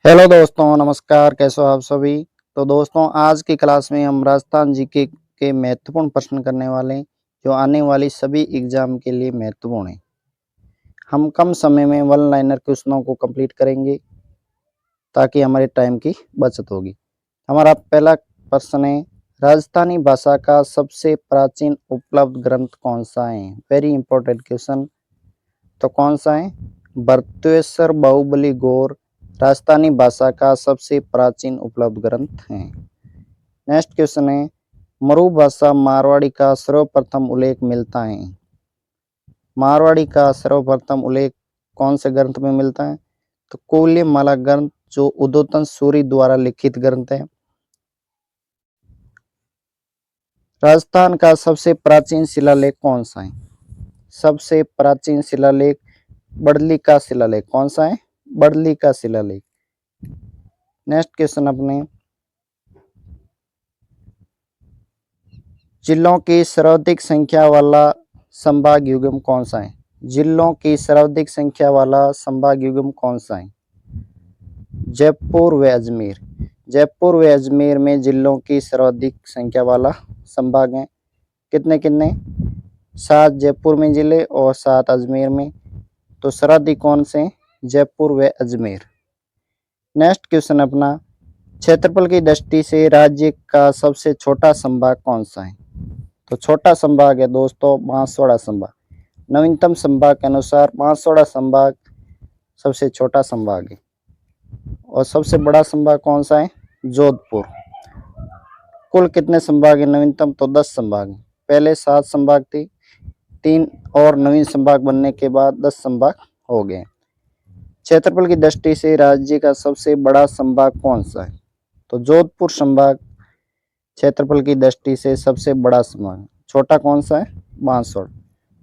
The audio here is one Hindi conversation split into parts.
हेलो दोस्तों, नमस्कार। कैसे हो आप सभी। तो दोस्तों, आज की क्लास में हम राजस्थान जीके के महत्वपूर्ण प्रश्न करने वाले हैं जो आने वाली सभी एग्जाम के लिए महत्वपूर्ण हैं। हम कम समय में वन लाइनर क्वेश्चनों को कंप्लीट करेंगे ताकि हमारे टाइम की बचत होगी। हमारा पहला प्रश्न है, राजस्थानी भाषा का सबसे प्राचीन उपलब्ध ग्रंथ कौन सा है। Very important question. तो कौन सा है? भर्तृहरि बाहुबली गौर राजस्थानी भाषा का सबसे प्राचीन उपलब्ध ग्रंथ है। नेक्स्ट क्वेश्चन है, मरु भाषा मारवाड़ी का सर्वप्रथम उल्लेख मिलता है। मारवाड़ी का सर्वप्रथम उल्लेख कौन से ग्रंथ में मिलता है? तो कौल्यमाला ग्रंथ, जो उद्योतन सूरी द्वारा लिखित ग्रंथ है। राजस्थान का सबसे प्राचीन शिलालेख कौन सा है? सबसे प्राचीन शिलालेख बड़ली का शिलालेख। कौन सा है? बड़ली का शिलालेख। नेक्स्ट क्वेश्चन अपने, जिलों की सर्वाधिक संख्या वाला संभाग युग्म कौन सा है? जिलों की सर्वाधिक संख्या वाला संभाग युग्म कौन सा है? जयपुर व अजमेर। जयपुर व अजमेर में जिलों की सर्वाधिक संख्या वाला संभाग है। कितने कितने? 7 जयपुर में जिले और 7 अजमेर में। तो सर्वाधिक कौन से? जयपुर व अजमेर। नेक्स्ट क्वेश्चन अपना, क्षेत्रफल की दृष्टि से राज्य का सबसे छोटा संभाग कौन सा है? तो छोटा संभाग है दोस्तों बांसवाड़ा संभाग। नवीनतम संभाग के अनुसार बांसवाड़ा संभाग सबसे छोटा संभाग है। और सबसे बड़ा संभाग कौन सा है? जोधपुर। कुल कितने संभाग है नवीनतम? तो 10 संभाग है। पहले 7 संभाग थे, 3 और नवीन संभाग बनने के बाद 10 संभाग हो गए। क्षेत्रफल की दृष्टि से राज्य का सबसे बड़ा संभाग कौन सा है? तो जोधपुर संभाग क्षेत्रफल की दृष्टि से सबसे बड़ा संभाग। छोटा कौन सा है? बांसवाड़ा।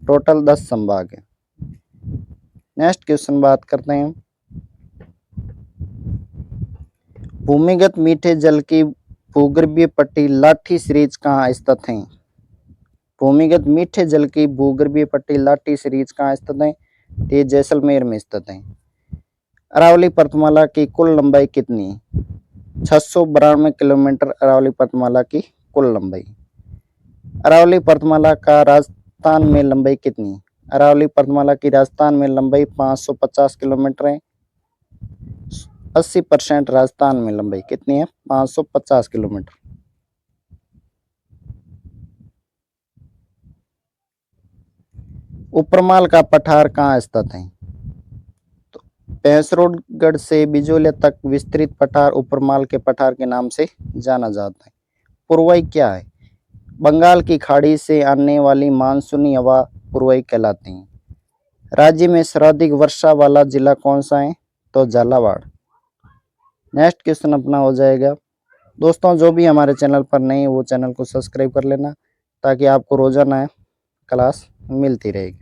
टोटल 10 संभाग है। नेक्स्ट क्वेश्चन बात करते हैं, भूमिगत मीठे जल की भूगर्भीय पट्टी लाठी सीरीज कहाँ स्थित है? भूमिगत मीठे जल की भूगर्भीय पट्टी लाठी सीरीज कहाँ स्थित है? ये जैसलमेर में स्थित है। अरावली पर्वतमाला की कुल लंबाई कितनी है? 692 किलोमीटर अरावली पर्वतमाला की कुल लंबाई। अरावली पर्वतमाला का राजस्थान में लंबाई कितनी है? अरावली पर्वतमाला की राजस्थान में लंबाई 550 किलोमीटर है। 80% राजस्थान में लंबाई कितनी है? 550 किलोमीटर। उपरमाल का पठार कहाँ स्थित है? तो भैंसरोडगढ़ से बिजोलिया तक विस्तृत पठार उपरमाल के पठार के नाम से जाना जाता है। पुरवई क्या है? बंगाल की खाड़ी से आने वाली मानसूनी हवा पुरवई कहलाती है। राज्य में सर्वाधिक वर्षा वाला जिला कौन सा है? तो झालावाड़। नेक्स्ट क्वेश्चन अपना हो जाएगा, दोस्तों जो भी हमारे चैनल पर नए वो चैनल को सब्सक्राइब कर लेना ताकि आपको रोजाना क्लास मिलती रहेगी।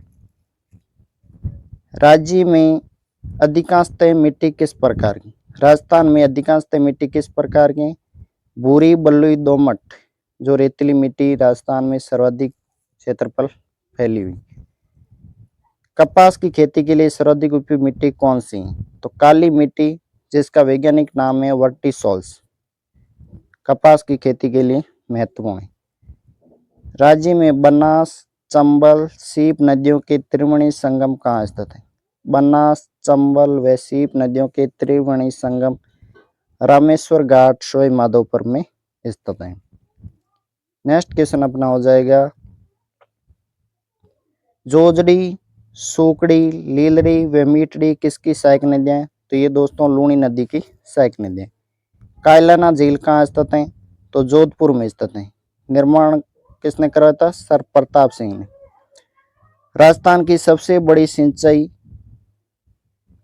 राज्य में अधिकांशतः मिट्टी किस प्रकार की? राजस्थान में अधिकांशतः मिट्टी किस प्रकार की? भूरी, बलुई, दोमट, जो रेतीली मिट्टी राजस्थान में सर्वाधिक क्षेत्रफल फैली हुई। कपास की खेती के लिए सर्वाधिक उपयुक्त मिट्टी कौन सी है? तो काली मिट्टी, जिसका वैज्ञानिक नाम है वर्टिसोल्स, कपास की खेती के लिए महत्वपूर्ण है। राज्य में बनास, चंबल, सीप नदियों के त्रिवेणी संगम कहाँ स्थित है? बनास, चंबल व सीप नदियों के त्रिवेणी संगम रामेश्वर घाट सवाई माधोपुर में स्थित है। नेक्स्ट क्वेश्चन अपना हो जाएगा, जोजड़ी, सूकड़ी, लीलड़ी व मीटड़ी किसकी सहायक नदियां हैं? तो ये दोस्तों लूणी नदी की सहायक नदियां। कायलाना झील कहाँ स्थित है? तो जोधपुर में स्थित है। निर्माण किसने कराया था? सर प्रताप सिंह ने। राजस्थान की सबसे बड़ी सिंचाई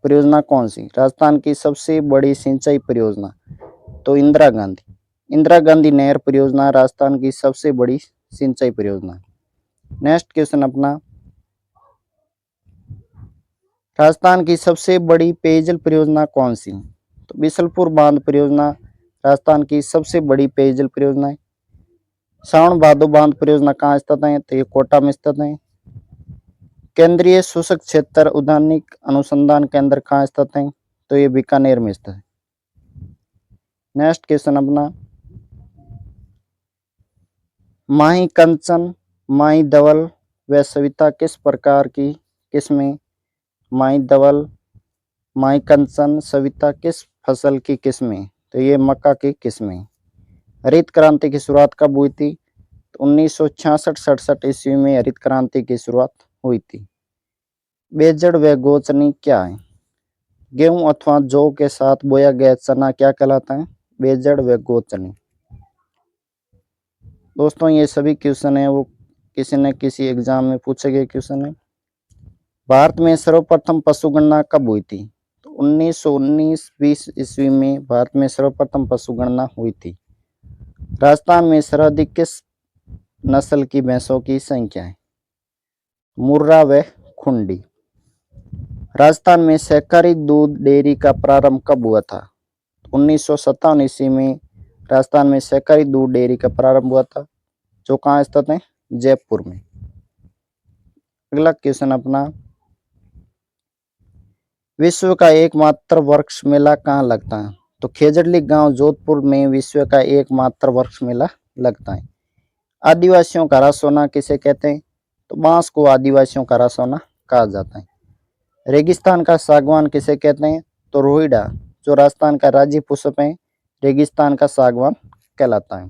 परियोजना कौन सी? राजस्थान की सबसे बड़ी सिंचाई परियोजना तो इंदिरा गांधी। इंदिरा गांधी नहर परियोजना राजस्थान की सबसे बड़ी सिंचाई परियोजना। नेक्स्ट क्वेश्चन अपना, राजस्थान की सबसे बड़ी पेयजल परियोजना कौन सी? तो बिसलपुर बांध परियोजना राजस्थान की सबसे बड़ी पेयजल परियोजना है। सावन भादो बांध परियोजना कहाँ स्थित है? तो ये कोटा में स्थित है। केंद्रीय शुष्क क्षेत्र उद्यानिक अनुसंधान केंद्र कहाँ स्थित है? तो ये बीकानेर में स्थित है। नेक्स्ट क्वेश्चन अपना, माही कंचन, माही धवल व सविता किस प्रकार की किस्में? माही धवल, माही कंचन, सविता किस फसल की किस्में? तो ये मक्का की किस्में। हरित क्रांति की शुरुआत कब हुई थी? तो 1966-67 ईस्वी में हरित क्रांति की शुरुआत हुई थी। बेजड़ व गोचनी क्या है? गेहूं अथवा जौ के साथ बोया गया चना क्या कहलाता है? बेजड़ व गोचनी। दोस्तों ये सभी क्वेश्चन है वो किसी न किसी एग्जाम में पूछे गए क्वेश्चन है। भारत में सर्वप्रथम पशु गणना कब हुई थी? तो 1919-20 ईस्वी में भारत में सर्वप्रथम पशु गणना हुई थी। राजस्थान में सर्वाधिक किस नस्ल की भैंसों की संख्या है? मुर्रा व खुंडी। राजस्थान में सहकारी दूध डेयरी का प्रारंभ कब हुआ था? 1957 ईस्वी में राजस्थान में सहकारी दूध डेयरी का प्रारंभ हुआ था, जो कहाँ स्थित है? जयपुर में। अगला क्वेश्चन अपना, विश्व का एकमात्र वृक्ष मेला कहाँ लगता है? तो खेजड़ली गांव जोधपुर में विश्व का एकमात्र वृक्ष मेला लगता है। आदिवासियों का रासोना किसे कहते हैं? तो बांस को आदिवासियों का रासोना कहा जाता है। रेगिस्तान का सागवान किसे कहते हैं? तो रोहिड़ा, जो राजस्थान का राज्य पुष्प है, रेगिस्तान का सागवान कहलाता है।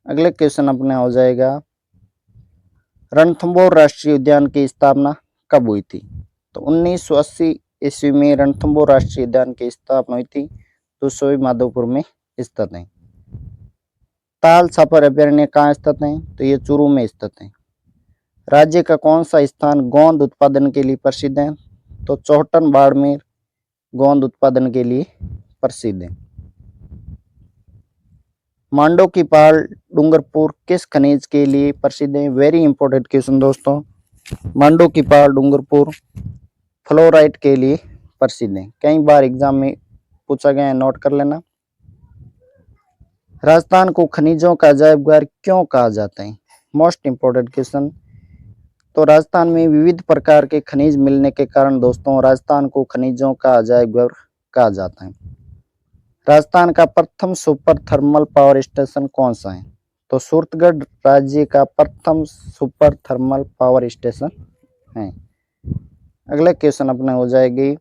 अगले क्वेश्चन अपने हो जाएगा, रणथंभौर राष्ट्रीय उद्यान की स्थापना कब हुई थी? तो 1980 ईस्वी में रणथंभौर राष्ट्रीय उद्यान की स्थापना हुई थी, जो सोई माधोपुर में स्थित है। ताल छापर अभ्यारण्य कहाँ स्थित है? तो ये चूरू में स्थित है। राज्य का कौन सा स्थान गोंद उत्पादन के लिए प्रसिद्ध है? तो चौहटन बाड़मेर गोंद उत्पादन के लिए प्रसिद्ध है। मांडो की पहाड़ डूंगरपुर किस खनिज के लिए प्रसिद्ध है? वेरी इंपॉर्टेंट क्वेश्चन दोस्तों। मांडो की पहाड़ डूंगरपुर फ्लोराइट के लिए प्रसिद्ध है, कई बार एग्जाम में पूछा गया है, नोट कर लेना। राजस्थान को खनिजों का अजायब घर क्यों कहा जाता है? Most important question. तो राजस्थान में विविध प्रकार के खनिज मिलने के कारण दोस्तों राजस्थान को खनिजों का अजायब घर कहा जाता है। राजस्थान का प्रथम सुपर थर्मल पावर स्टेशन कौन सा है? तो सूरतगढ़ राज्य का प्रथम सुपर थर्मल पावर स्टेशन है। अगला क्वेश्चन अपने हो जाएगी,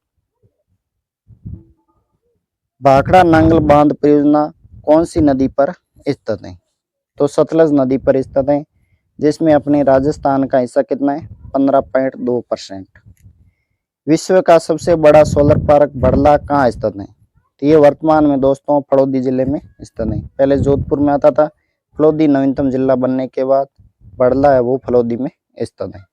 भाखड़ा नांगल बांध परियोजना कौन सी नदी पर स्थित है? तो सतलज नदी पर स्थित है, जिसमें अपने राजस्थान का हिस्सा कितना है? 15.2%। विश्व का सबसे बड़ा सोलर पार्क बड़ला कहाँ स्थित है? तो ये वर्तमान में दोस्तों फड़ौदी जिले में स्थित है। पहले जोधपुर में आता था, फड़ौदी नवीनतम जिला बनने के बाद बड़ला है वो फड़ौदी में स्थित है।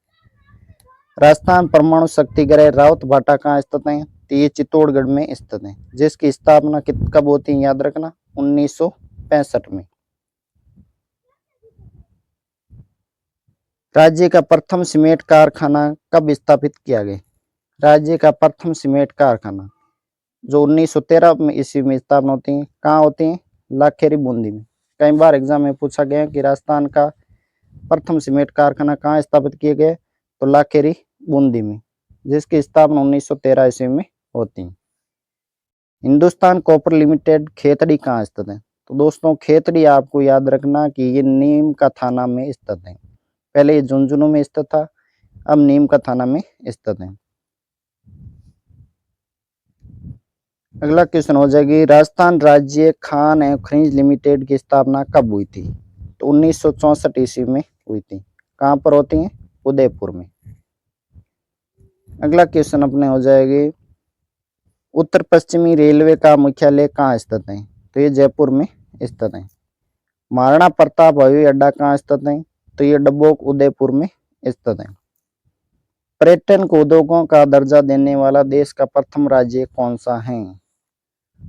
राजस्थान परमाणु शक्ति गृह राउत भाटा कहाँ स्थित है? तो ये चित्तौड़गढ़ में स्थित है, जिसकी स्थापना कब होती है? याद रखना 1965 में। राज्य का प्रथम सीमेंट कारखाना कब स्थापित किया गया? राज्य का प्रथम सीमेंट कारखाना जो 1913 में ईस्वी में स्थापना होती है, कहाँ होती है? लाखेरी बूंदी में। कई बार एग्जाम में पूछा गया कि राजस्थान का प्रथम सीमेंट कारखाना कहाँ स्थापित किए गए? तो लाखेरी बूंदी में, जिसकी स्थापना 1913 ईस्वी में होती है। हिंदुस्तान कॉपर लिमिटेड खेतड़ी कहाँ स्थित है? तो दोस्तों खेतड़ी आपको याद रखना कि ये नीम का थाना में स्थित है। पहले ये झुंझुनू में स्थित था, अब नीम का थाना में स्थित है। अगला क्वेश्चन हो जाएगी, राजस्थान राज्य खान एवं खनिज लिमिटेड की स्थापना कब हुई थी? तो 1964 ईस्वी में हुई थी। कहाँ पर होती है? उदयपुर में। अगला क्वेश्चन अपने हो जाएगी, उत्तर पश्चिमी रेलवे का मुख्यालय कहाँ स्थित है? तो ये जयपुर में स्थित है। महाराणा प्रताप हवाई अड्डा कहाँ स्थित है? तो ये डब्बोक उदयपुर में स्थित है। पर्यटन को उद्योगों का दर्जा देने वाला देश का प्रथम राज्य कौन सा है?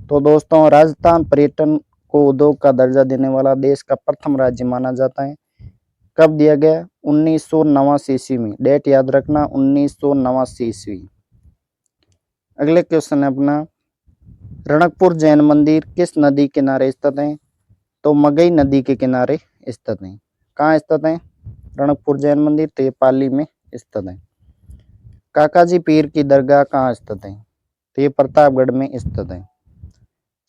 तो दोस्तों राजस्थान पर्यटन को उद्योग का दर्जा देने वाला देश का प्रथम राज्य माना जाता है। कब दिया गया? 1989 ईस्वी में। डेट याद रखना 1989 ईस्वी। अगले क्वेश्चन है अपना, रणकपुर जैन मंदिर किस नदी किनारे स्थित है? तो मगई नदी के किनारे स्थित है। कहाँ स्थित है रणकपुर जैन मंदिर? तो ये पाली में स्थित है। काकाजी पीर की दरगाह कहाँ स्थित है? तो ये प्रतापगढ़ में स्थित है।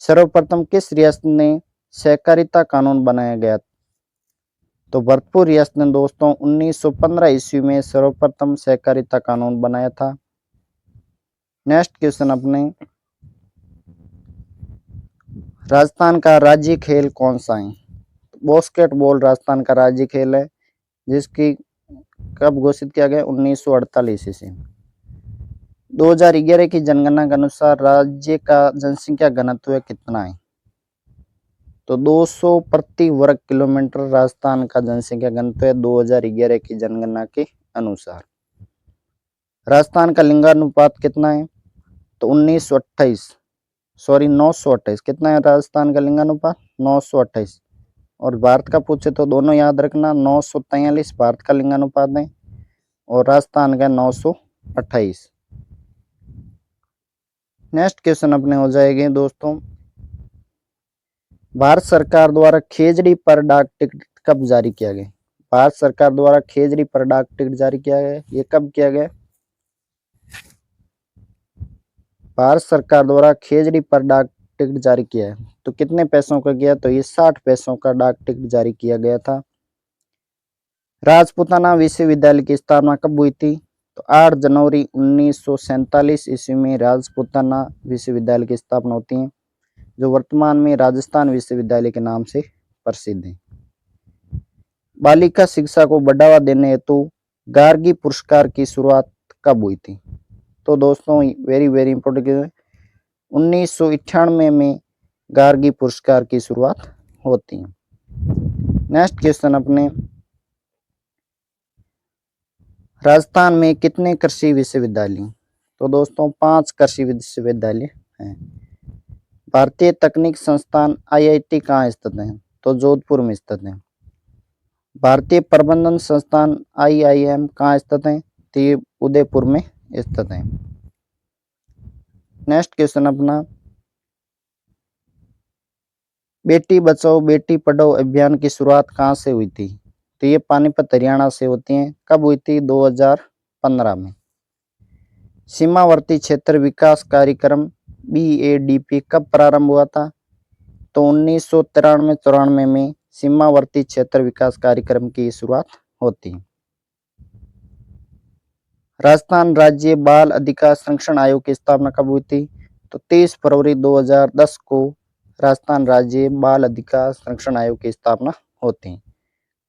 सर्वप्रथम किस रियासत में सहकारिता कानून बनाया गया? तो भरतपुर रियासत ने दोस्तों 1915 ईस्वी में सर्वप्रथम सहकारिता कानून बनाया था। नेक्स्ट क्वेश्चन अपने, राजस्थान का राज्य खेल कौन सा है? बास्केटबॉल राजस्थान का राज्य खेल है, जिसकी कब घोषित किया गया? 1948 ईस्वी। 2011 की जनगणना के अनुसार राज्य का जनसंख्या घनत्व कितना है? तो 200 प्रति वर्ग किलोमीटर राजस्थान का जनसंख्या घनत्व है 2011 की जनगणना के अनुसार। राजस्थान का लिंगानुपात कितना है? तो 928 कितना है राजस्थान का लिंगानुपात? 928। और भारत का पूछे तो दोनों याद रखना, 943 भारत का लिंगानुपात है और राजस्थान का 928। नेक्स्ट क्वेश्चन अपने हो जाएंगे दोस्तों, भारत सरकार द्वारा खेजड़ी पर डाक टिकट कब जारी किया गया? भारत सरकार द्वारा खेजड़ी पर डाक टिकट जारी किया गया, ये कब किया गया? भारत सरकार द्वारा खेजड़ी पर डाक टिकट जारी किया है, तो कितने पैसों का किया? तो ये 60 पैसों का डाक टिकट जारी किया गया था। राजपूताना विश्वविद्यालय की स्थापना कब हुई थी? तो 8 जनवरी 1947 ईस्वी में राजपूताना विश्वविद्यालय की स्थापना होती है, जो वर्तमान में राजस्थान विश्वविद्यालय के नाम से प्रसिद्ध है। बालिका शिक्षा को बढ़ावा देने हेतु गार्गी पुरस्कार की शुरुआत कब हुई थी? तो दोस्तों वेरी वेरी इंपॉर्टेंट, 1998 में गार्गी पुरस्कार की शुरुआत होती है। नेक्स्ट क्वेश्चन अपने, राजस्थान में कितने कृषि विश्वविद्यालय? तो दोस्तों 5 कृषि विश्वविद्यालय हैं। भारतीय तकनीक संस्थान IIT कहाँ स्थित है? तो जोधपुर में स्थित है। भारतीय प्रबंधन संस्थान IIM कहाँ स्थित है? तो ये उदयपुर में स्थित है। नेक्स्ट क्वेश्चन अपना, बेटी बचाओ बेटी पढ़ाओ अभियान की शुरुआत कहाँ से हुई थी? तो ये पानीपत हरियाणा से होती है। कब हुई थी? 2015 में। सीमावर्ती क्षेत्र विकास कार्यक्रम BADP कब प्रारंभ हुआ था? तो 1993-94 में सीमावर्ती क्षेत्र विकास कार्यक्रम की शुरुआत होती है। राजस्थान राज्य बाल अधिकार संरक्षण आयोग की स्थापना कब हुई थी? तो 30 फरवरी 2010 को राजस्थान राज्य बाल अधिकार संरक्षण आयोग की स्थापना होती है।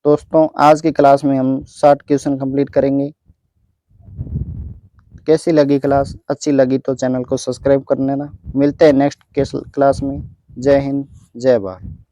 दोस्तों आज की क्लास में हम 60 क्वेश्चन कंप्लीट करेंगे। कैसी लगी क्लास? अच्छी लगी तो चैनल को सब्सक्राइब कर लेना। मिलते हैं नेक्स्ट क्लास में। जय हिंद, जय भारत।